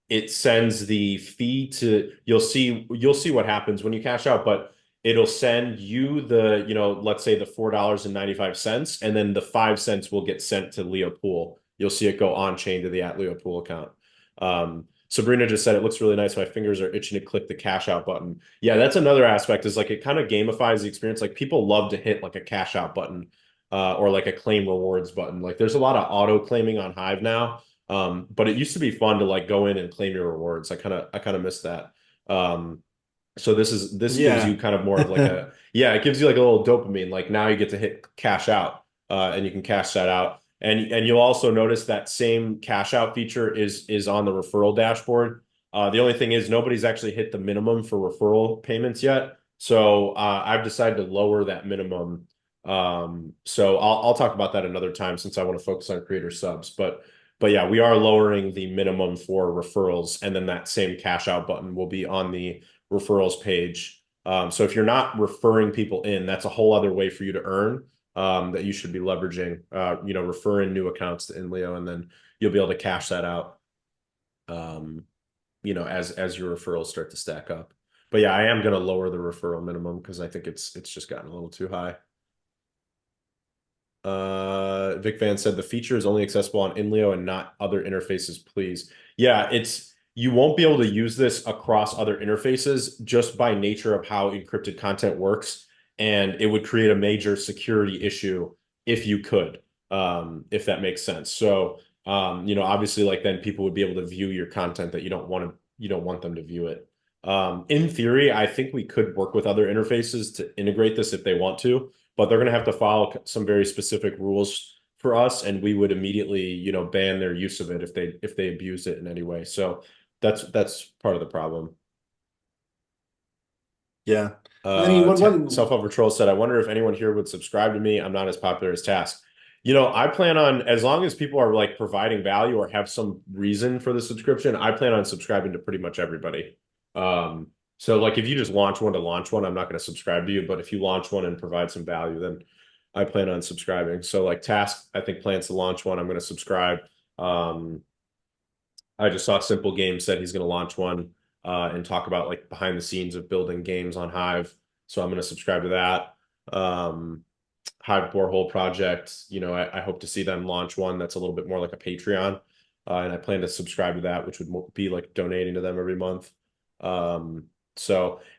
it sends the fee to you'll see what happens when you cash out, but it'll send you let's say the $4.95, and then the 5 cents will get sent to Leo Pool. You'll see it go on chain to the @Leo Pool account. Sabrina just said it looks really nice. My fingers are itching to click the cash out button. Yeah, that's another aspect, is like it kind of gamifies the experience. Like people love to hit like a cash out button or like a claim rewards button. Like there's a lot of auto claiming on Hive now. But it used to be fun to like go in and claim your rewards. I kind of miss that. Um, so this gives you Yeah. kind of more of like it gives you like a little dopamine. Like now you get to hit cash out, and you can cash that out. And you'll also notice that same cash out feature is on the referral dashboard. The only thing is nobody's actually hit the minimum for referral payments yet. So I've decided to lower that minimum. So I'll talk about that another time since I want to focus on creator subs. But yeah, we are lowering the minimum for referrals, and then that same cash out button will be on the referrals page. So if you're not referring people in, that's a whole other way for you to earn that you should be leveraging. Referring new accounts to INLEO, and then you'll be able to cash that out. Um, as your referrals start to stack up. But yeah, I am going to lower the referral minimum because I think it's just gotten a little too high. Vic Van said the feature is only accessible on INLEO and not other interfaces, please. Yeah, you won't be able to use this across other interfaces just by nature of how encrypted content works, and it would create a major security issue if you could, if that makes sense. So, obviously, like then people would be able to view your content that you don't want them to view it. In theory, I think we could work with other interfaces to integrate this if they want to, but they're going to have to follow some very specific rules for us, and we would immediately, ban their use of it if they abuse it in any way. So that's part of the problem. Yeah. I mean, Self-help Troll said, I wonder if anyone here would subscribe to me. I'm not as popular as Task. I plan on, as long as people are like providing value or have some reason for the subscription, I plan on subscribing to pretty much everybody. So like if you just launch one to launch one, I'm not going to subscribe to you, but if you launch one and provide some value, then I plan on subscribing. So like Task, I think plans to launch one. I'm going to subscribe. Um, I just saw Simple Games said he's going to launch one and talk about like behind the scenes of building games on Hive. So I'm going to subscribe to that. Hive Borehole Project, I hope to see them launch one that's a little bit more like a Patreon. And I plan to subscribe to that, which would be like donating to them every month. And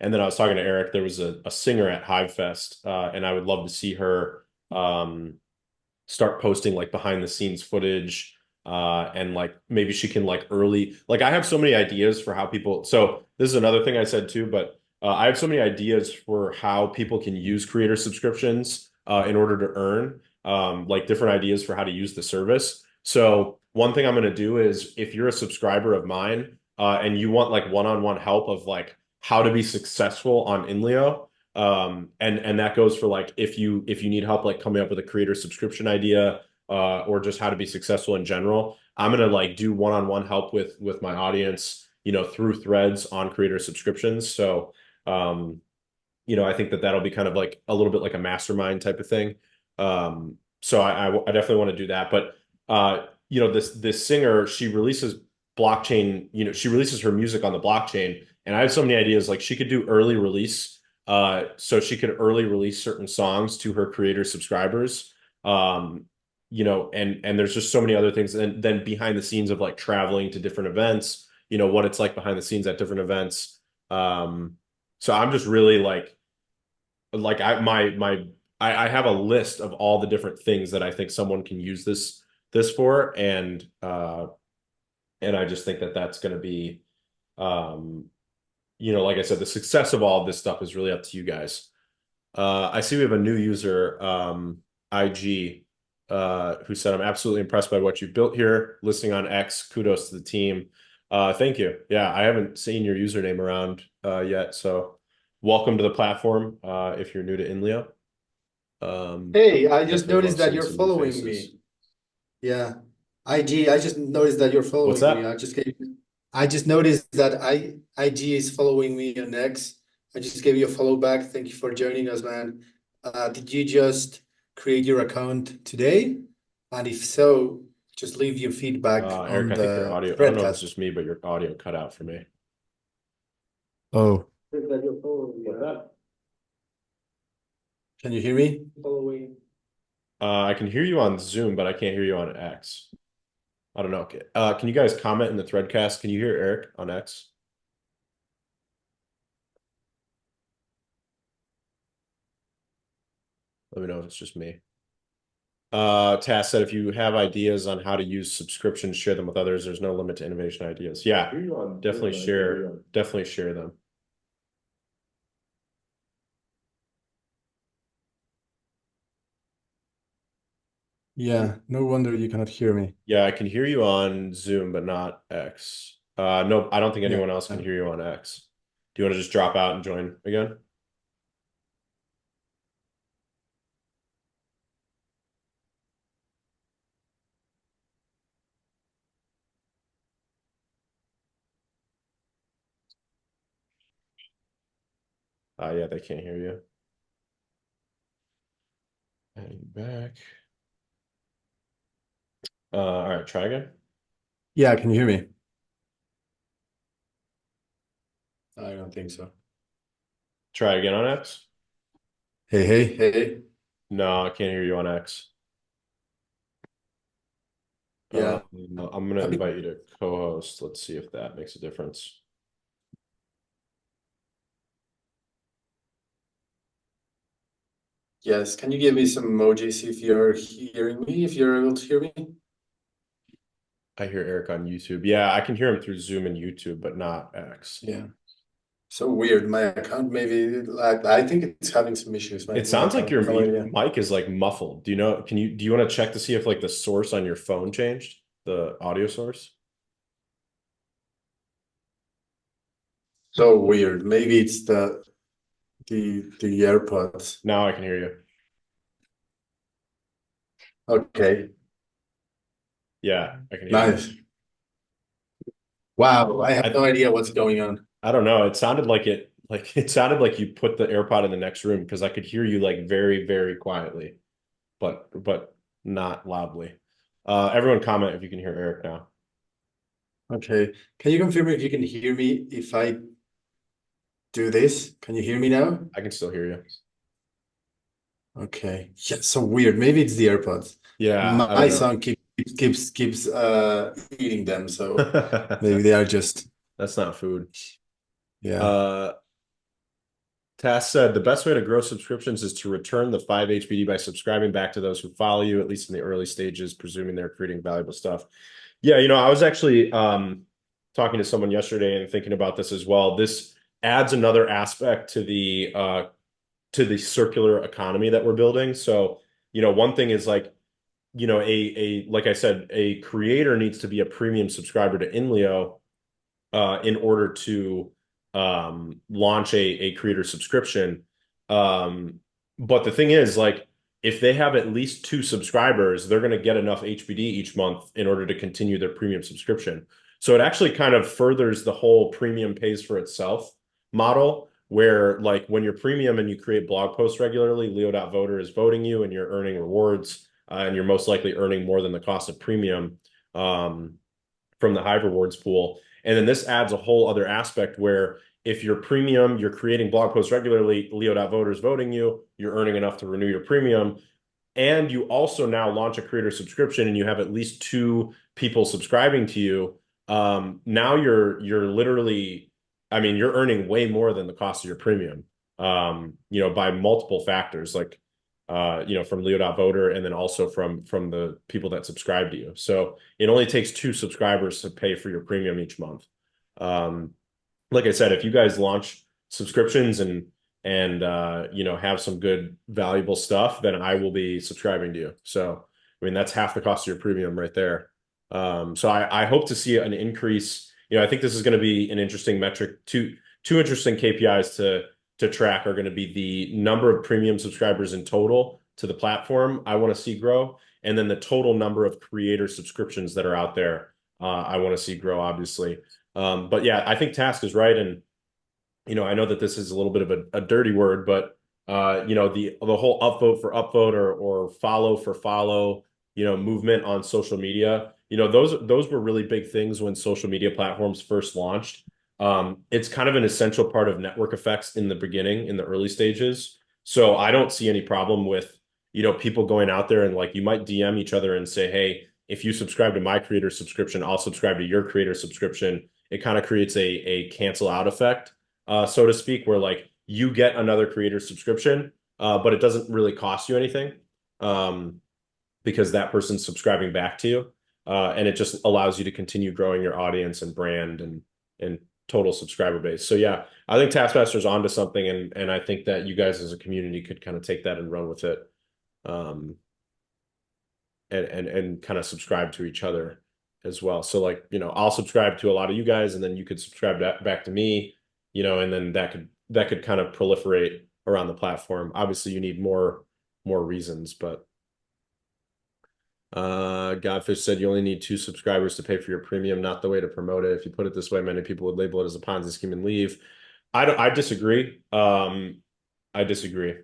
then I was talking to Eric, there was a singer at Hive Fest, and I would love to see her start posting like behind the scenes footage and like maybe she can like like I have so many ideas for how people, so this is another thing I said too, but I have so many ideas for how people can use creator subscriptions in order to earn like different ideas for how to use the service. So one thing I'm going to do is if you're a subscriber of mine and you want like one-on-one help of like how to be successful on INLEO, and that goes for like if you need help like coming up with a creator subscription idea or just how to be successful in general, I'm gonna like do one-on-one help with my audience, through threads on creator subscriptions. So I think that'll be kind of like a little bit like a mastermind type of thing. So I definitely want to do that. But this singer, she releases blockchain, she releases her music on the blockchain, and I have so many ideas. Like she could do early release, so she could early release certain songs to her creator subscribers. And there's just so many other things. And then behind the scenes of like traveling to different events, what it's like behind the scenes at different events. So I'm just really like I have a list of all the different things that I think someone can use this for, and I just think that's going to be like I said, the success of all of this stuff is really up to you guys. I see we have a new user, IG, who said, I'm absolutely impressed by what you built here. Listing on X, kudos to the team. Thank you. Yeah, I haven't seen your username around yet, so welcome to the platform if you're new to INLEO. Hey, I just Definitely love noticed that seeing you're some new following faces. me. Yeah. IG, I just noticed that you're What's following me. that? I just noticed that IG is following me on X. I just gave you a follow back. Thank you for joining us, man. Did you just create your account today? And if so, just leave your feedback Eric, on I think your the audio, I don't know if it's threadcast. just me, but your audio cut out for me. Oh, What's that? can you hear me? I can hear you on Zoom, but I can't hear you on X. I don't know. Okay. Can you guys comment in the threadcast? Can you hear Eric on X? Let me know if it's just me. Tass said if you have ideas on how to use subscriptions, share them with others. There's no limit to innovation ideas. Yeah, definitely share them. Yeah, no wonder you cannot hear me. Yeah, I can hear you on Zoom, but not X. No, I don't think Yeah. anyone else can hear you on X. Do you want to just drop out and join again? Yeah, they can't hear you. Heading back. All right, try again. Yeah, can you hear me? I don't think so. Try again on X. Hey, hey, hey. No, I can't hear you on X. Yeah. I'm gonna I mean, invite you to co-host. Let's see if that makes a difference. yes. Can you give me some emojis if you're hearing me, if you're able to hear me? I hear Eric on YouTube. Yeah, I can hear him through Zoom and YouTube, but not X. Yeah. So weird. My account maybe like I think it's having some issues. It My sounds like account. your No idea. mic is like muffled. Do you know, do you want to check to see if like the source on your phone changed? The audio source? So weird. Maybe it's the AirPods. Now I can hear you. Okay. Yeah, I can hear you. Nice. Wow. I have I no idea what's going on. I don't know. It sounded like it sounded like you put the AirPod in the next room because I could hear you like very, very quietly, but not loudly. Everyone comment if you can hear Eric now. Okay. Can you confirm if you can hear me if I do this? Can you hear me now? I can still hear you. Okay. Yeah, so weird. Maybe it's the AirPods. Yeah, I don't My know. son keeps eating them, so maybe they are just That's not food. yeah. Uh, Tass said the best way to grow subscriptions is to return the 5 HBD by subscribing back to those who follow you, at least in the early stages, presuming they're creating valuable stuff. Yeah, I was actually talking to someone yesterday and thinking about this as well. This adds another aspect to the circular economy that we're building. So, one thing is like, a like I said, a creator needs to be a premium subscriber to INLEO in order to launch a creator subscription. Um, but the thing is, like, if they have at least two subscribers, they're going to get enough HBD each month in order to continue their premium subscription. So it actually kind of furthers the whole premium pays for itself model, where like when you're premium and you create blog posts regularly, Leo.voter is voting you and you're earning rewards, and you're most likely earning more than the cost of premium. From the Hive rewards pool. And then this adds a whole other aspect where if you're premium, you're creating blog posts regularly, Leo.voters voting you, you're earning enough to renew your premium. And you also now launch a creator subscription and you have at least two people subscribing to you. Now you're literally, I mean, you're earning way more than the cost of your premium, by multiple factors. Like from Leo.voter and then also from the people that subscribe to you. So it only takes two subscribers to pay for your premium each month. Um, like I said, if you guys launch subscriptions and have some good valuable stuff, then I will be subscribing to you. So I mean that's half the cost of your premium right there. So I hope to see an increase. I think this is going to be an interesting metric. Two interesting KPIs to track are going to be the number of premium subscribers in total to the platform I want to see grow, and then the total number of creator subscriptions that are out there I want to see grow, obviously. But yeah, I think Task is right. And, I know that this is a little bit of a dirty word, but, the whole upvote for upvote or follow for follow, movement on social media, those were really big things when social media platforms first launched. It's kind of an essential part of network effects in the beginning, in the early stages. So I don't see any problem with, people going out there and like you might DM each other and say, hey, if you subscribe to my creator subscription, I'll subscribe to your creator subscription. It kind of creates a cancel out effect, so to speak, where like you get another creator subscription, but it doesn't really cost you anything, um, because that person's subscribing back to you. And it just allows you to continue growing your audience and brand and total subscriber base. So yeah, I think Taskmaster's onto something, and I think that you guys as a community could kind of take that and run with it. Um, and kind of subscribe to each other as well. So like, I'll subscribe to a lot of you guys and then you could subscribe back to me, and then that could kind of proliferate around the platform. Obviously you need more reasons, but Godfish said you only need two subscribers to pay for your premium, not the way to promote it. If you put it this way, many people would label it as a Ponzi scheme and leave. I disagree. I disagree.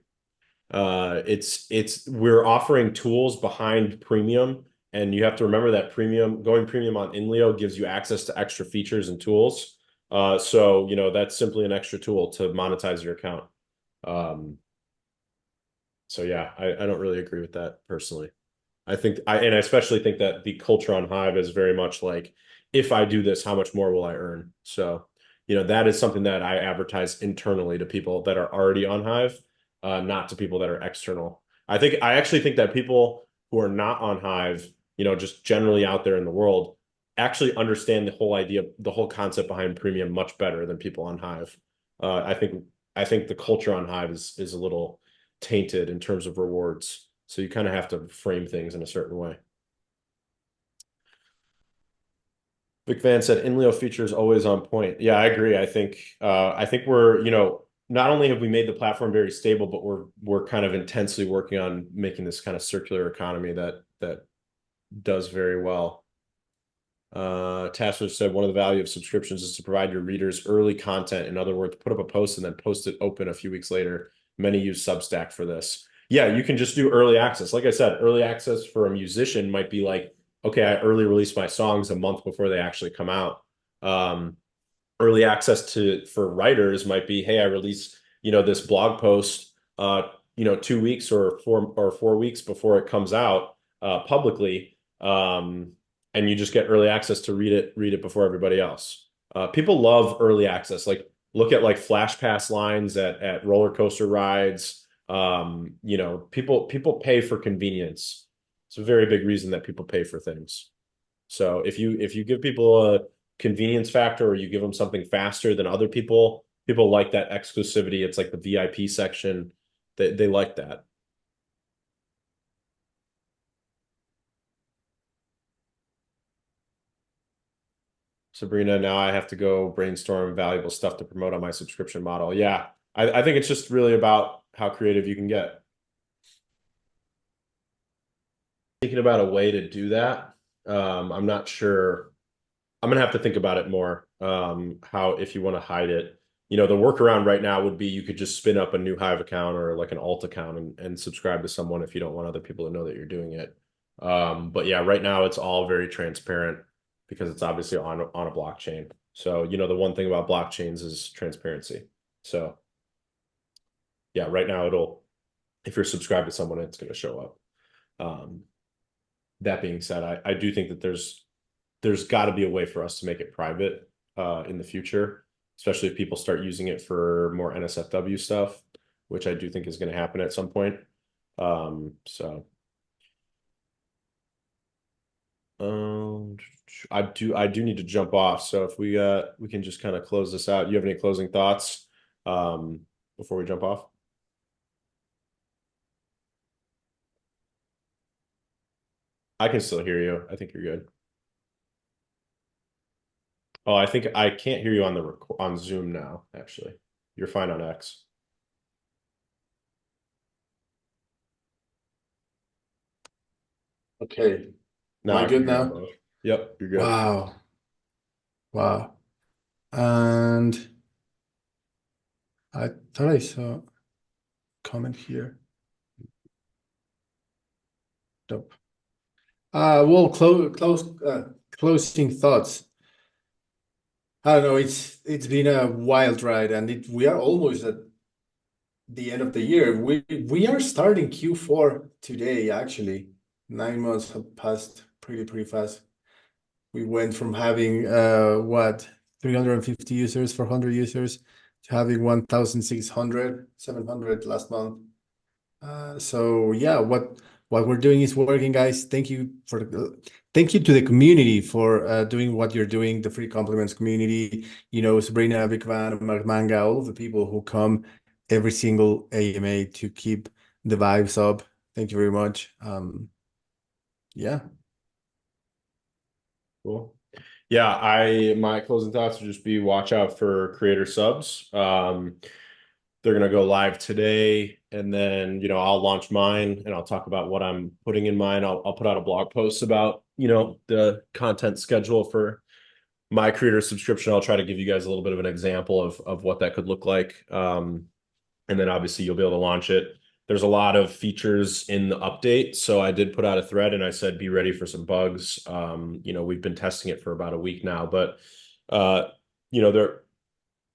We're offering tools behind premium, and you have to remember that going premium on INLEO gives you access to extra features and tools. So, that's simply an extra tool to monetize your account. Um, so yeah, I don't really agree with that personally. And I especially think that the culture on Hive is very much like, if I do this, how much more will I earn? So, that is something that I advertise internally to people that are already on Hive, not to people that are external. I actually think that people who are not on Hive, just generally out there in the world, actually understand the whole idea, the whole concept behind premium much better than people on Hive. I think the culture on Hive is a little tainted in terms of rewards. So you kind of have to frame things in a certain way. Vic Van said INLEO features always on point. Yeah, I agree. I think we're, not only have we made the platform very stable, but we're kind of intensely working on making this kind of circular economy that does very well. Tassler said one of the value of subscriptions is to provide your readers early content. In other words, put up a post and then post it open a few weeks later. Many use Substack for this. Yeah, you can just do early access. Like I said, early access for a musician might be like, okay, I early release my songs a month before they actually come out. Um, Early access for writers might be, hey, I release, this blog post, 2 weeks or 4 weeks before it comes out publicly. And you just get early access to read it before everybody else. People love early access. Like, look at like flash pass lines at roller coaster rides. People pay for convenience. It's a very big reason that people pay for things. So if you give people a convenience factor, or you give them something faster than other people like that exclusivity. It's like the VIP section. They like that. Sabrina, now I have to go brainstorm valuable stuff to promote on my subscription model. Yeah, I think it's just really about how creative you can get. Thinking about a way to do that. I'm not sure. I'm gonna have to think about it more. How, if you want to hide it, the workaround right now would be you could just spin up a new Hive account or like an alt account and subscribe to someone if you don't want other people to know that you're doing it. But yeah, right now it's all very transparent because it's obviously on a blockchain. So, the one thing about blockchains is transparency. So yeah, right now if you're subscribed to someone, it's going to show up. Um, that being said, I do think that there's got to be a way for us to make it private in the future, especially if people start using it for more NSFW stuff, which I do think is going to happen at some point. So um, I do need to jump off. So if we can just kind of close this out. You have any closing thoughts before we jump off? I can still hear you. I think you're good. Oh, I think I can't hear you on Zoom now, actually. You're fine on X. Okay. Am Now I I can good hear you on now? both. Yep, you're good. Wow. Wow. And I thought I saw a comment here. Nope. Well, closing thoughts. I don't know. It's been a wild ride, and we are almost at the end of the year. We are starting Q4 today, actually. 9 months have passed pretty fast. We went from having what 350 users, 400 users, to having 1,600, 700 last month. So yeah, what we're doing is working, guys. Thank you to the community for doing what you're doing, the free compliments community, Sabrina, Vikvan, Manga, all of the people who come every single AMA to keep the vibes up. Thank you very much. Yeah. Cool. Yeah, my closing thoughts would just be watch out for creator subs. They're gonna go live today, and then I'll launch mine and I'll talk about what I'm putting in mine. I'll put out a blog post about the content schedule for my creator subscription. I'll try to give you guys a little bit of an example of what that could look like. And then obviously you'll be able to launch it. There's a lot of features in the update. So I did put out a thread and I said, be ready for some bugs. We've been testing it for about a week now, but, there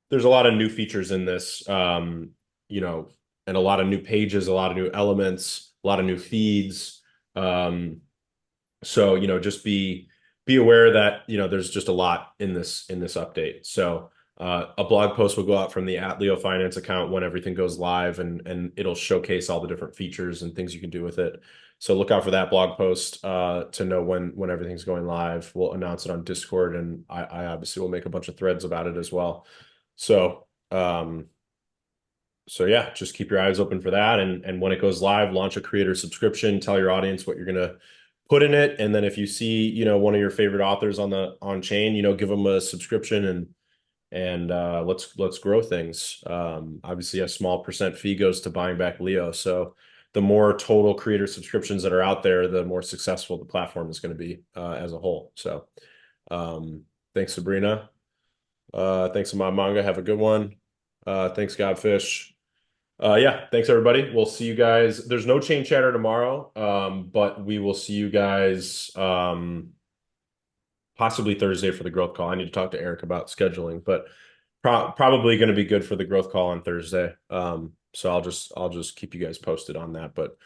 there's a lot of new features in this, you know, and a lot of new pages, a lot of new elements, a lot of new feeds. So, just be aware that, there's just a lot in this update. So, a blog post will go out from the @Leo Finance account when everything goes live, and it'll showcase all the different features and things you can do with it. So look out for that blog post to know when everything's going live. We'll announce it on Discord, and I obviously will make a bunch of threads about it as well. So, yeah, just keep your eyes open for that. And when it goes live, launch a creator subscription, tell your audience what you're gonna put in it. And then if you see, one of your favorite authors on chain, give them a subscription, and let's grow things. Obviously a small percent fee goes to buying back Leo. So the more total creator subscriptions that are out there, the more successful the platform is going to be as a whole. So thanks, Sabrina. Thanks, Ahmad Manga. Have a good one. Thanks, Godfish. Yeah, thanks everybody. We'll see you guys. There's no chain chatter tomorrow, but we will see you guys possibly Thursday for the growth call. I need to talk to Eric about scheduling, but probably going to be good for the growth call on Thursday. So I'll just keep you guys posted on that, but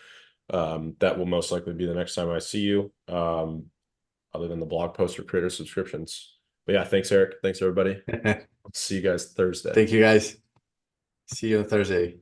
that will most likely be the next time I see you, other than the blog post or creator subscriptions. But yeah, thanks, Eric. Thanks, everybody. See you guys Thursday. Thank you, guys. See you on Thursday.